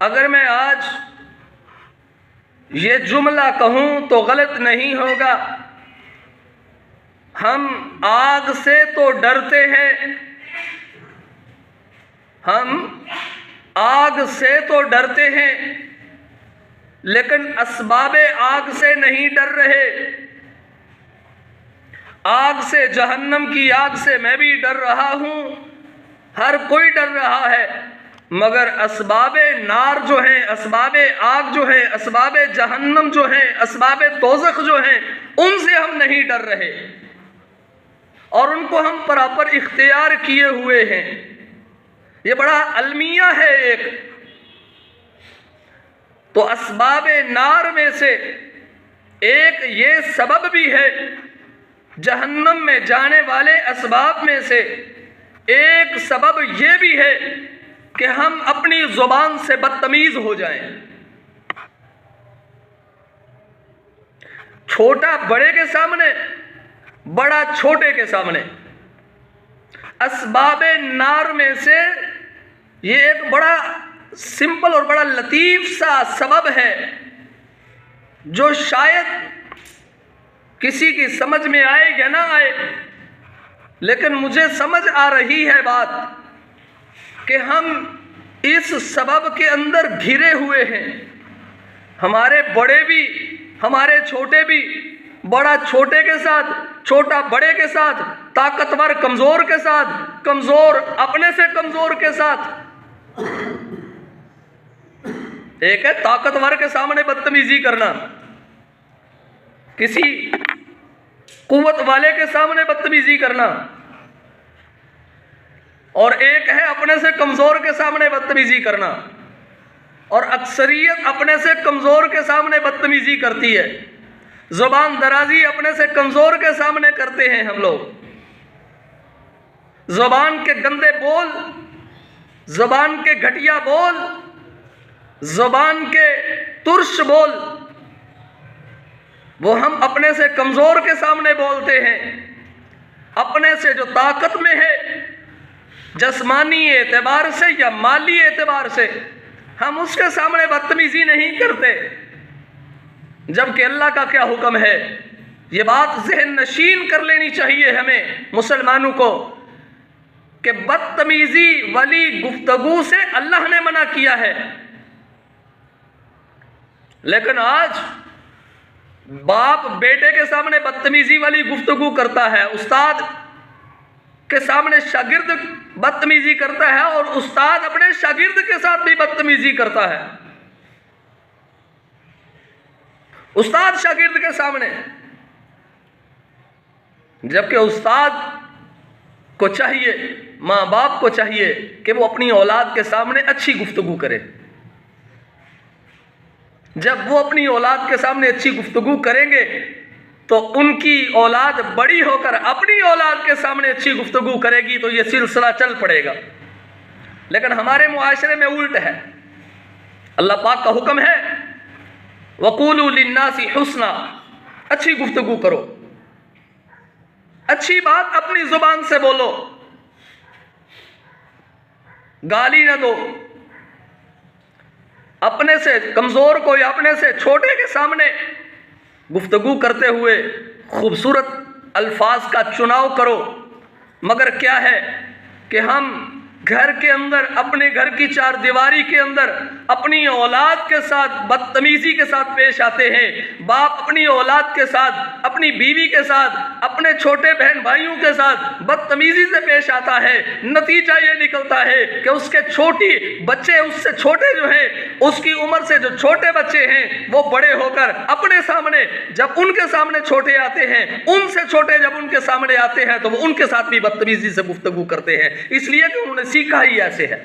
اگر میں آج یہ جملہ کہوں تو غلط نہیں ہوگا، ہم آگ سے تو ڈرتے ہیں، ہم آگ سے تو ڈرتے ہیں، لیکن اسباب آگ سے نہیں ڈر رہے۔ آگ سے، جہنم کی آگ سے میں بھی ڈر رہا ہوں، ہر کوئی ڈر رہا ہے، مگر اسباب نار جو ہیں، اسباب آگ جو ہیں، اسباب جہنم جو ہیں، اسباب دوزخ جو ہیں، ان سے ہم نہیں ڈر رہے، اور ان کو ہم پراپر اختیار کیے ہوئے ہیں۔ یہ بڑا المیہ ہے ایک۔ تو اسباب نار میں سے ایک یہ سبب بھی ہے، جہنم میں جانے والے اسباب میں سے ایک سبب یہ بھی ہے کہ ہم اپنی زبان سے بدتمیز ہو جائیں۔ چھوٹا بڑے کے سامنے، بڑا چھوٹے کے سامنے۔ اسباب نار میں سے یہ ایک بڑا سمپل اور بڑا لطیف سا سبب ہے جو شاید کسی کی سمجھ میں آئے یا نہ آئے، لیکن مجھے سمجھ آ رہی ہے بات کہ ہم اس سبب کے اندر گھرے ہوئے ہیں۔ ہمارے بڑے بھی، ہمارے چھوٹے بھی، بڑا چھوٹے کے ساتھ، چھوٹا بڑے کے ساتھ، طاقتور کمزور کے ساتھ، کمزور اپنے سے کمزور کے ساتھ۔ ایک ہے طاقتور کے سامنے بدتمیزی کرنا، کسی قوت والے کے سامنے بدتمیزی کرنا، اور ایک ہے اپنے سے کمزور کے سامنے بدتمیزی کرنا، اور اکثریت اپنے سے کمزور کے سامنے بدتمیزی کرتی ہے۔ زبان درازی اپنے سے کمزور کے سامنے کرتے ہیں ہم لوگ۔ زبان کے گندے بول، زبان کے گھٹیا بول، زبان کے ترش بول، وہ ہم اپنے سے کمزور کے سامنے بولتے ہیں۔ اپنے سے جو طاقت میں ہے، جسمانی اعتبار سے یا مالی اعتبار سے، ہم اس کے سامنے بدتمیزی نہیں کرتے، جبکہ اللہ کا کیا حکم ہے؟ یہ بات ذہن نشین کر لینی چاہیے ہمیں مسلمانوں کو کہ بدتمیزی والی گفتگو سے اللہ نے منع کیا ہے۔ لیکن آج باپ بیٹے کے سامنے بدتمیزی والی گفتگو کرتا ہے، استاد کے سامنے شاگرد بدتمیزی کرتا ہے، اور استاد اپنے شاگرد کے ساتھ بھی بدتمیزی کرتا ہے۔ استاد شاگرد کے سامنے، جبکہ استاد کو چاہیے، ماں باپ کو چاہیے کہ وہ اپنی اولاد کے سامنے اچھی گفتگو کرے۔ جب وہ اپنی اولاد کے سامنے اچھی گفتگو کریں گے تو ان کی اولاد بڑی ہو کر اپنی اولاد کے سامنے اچھی گفتگو کرے گی، تو یہ سلسلہ چل پڑے گا۔ لیکن ہمارے معاشرے میں الٹ ہے۔ اللہ پاک کا حکم ہے وَقُولُوا لِلنَّاسِ حُسْنًا، اچھی گفتگو کرو، اچھی بات اپنی زبان سے بولو، گالی نہ دو۔ اپنے سے کمزور کو یا اپنے سے چھوٹے کے سامنے گفتگو کرتے ہوئے خوبصورت الفاظ کا چناؤ کرو، مگر کیا ہے کہ ہم گھر کے اندر، اپنے گھر کی چار دیواری کے اندر اپنی اولاد کے ساتھ بدتمیزی کے ساتھ پیش آتے ہیں۔ باپ اپنی اولاد کے ساتھ، اپنی بیوی کے ساتھ، اپنے چھوٹے بہن بھائیوں کے ساتھ بدتمیزی سے پیش آتا ہے۔ نتیجہ یہ نکلتا ہے کہ اس کے چھوٹی بچے، اس سے چھوٹے جو ہیں، اس کی عمر سے جو چھوٹے بچے ہیں، وہ بڑے ہو کر اپنے سامنے، جب ان کے سامنے چھوٹے آتے ہیں، ان سے چھوٹے جب ان کے سامنے آتے ہیں تو وہ ان کے ساتھ بھی بدتمیزی سے گفتگو کرتے ہیں، اس لیے کہ انہوں نے سیکھا ہی ایسے ہے۔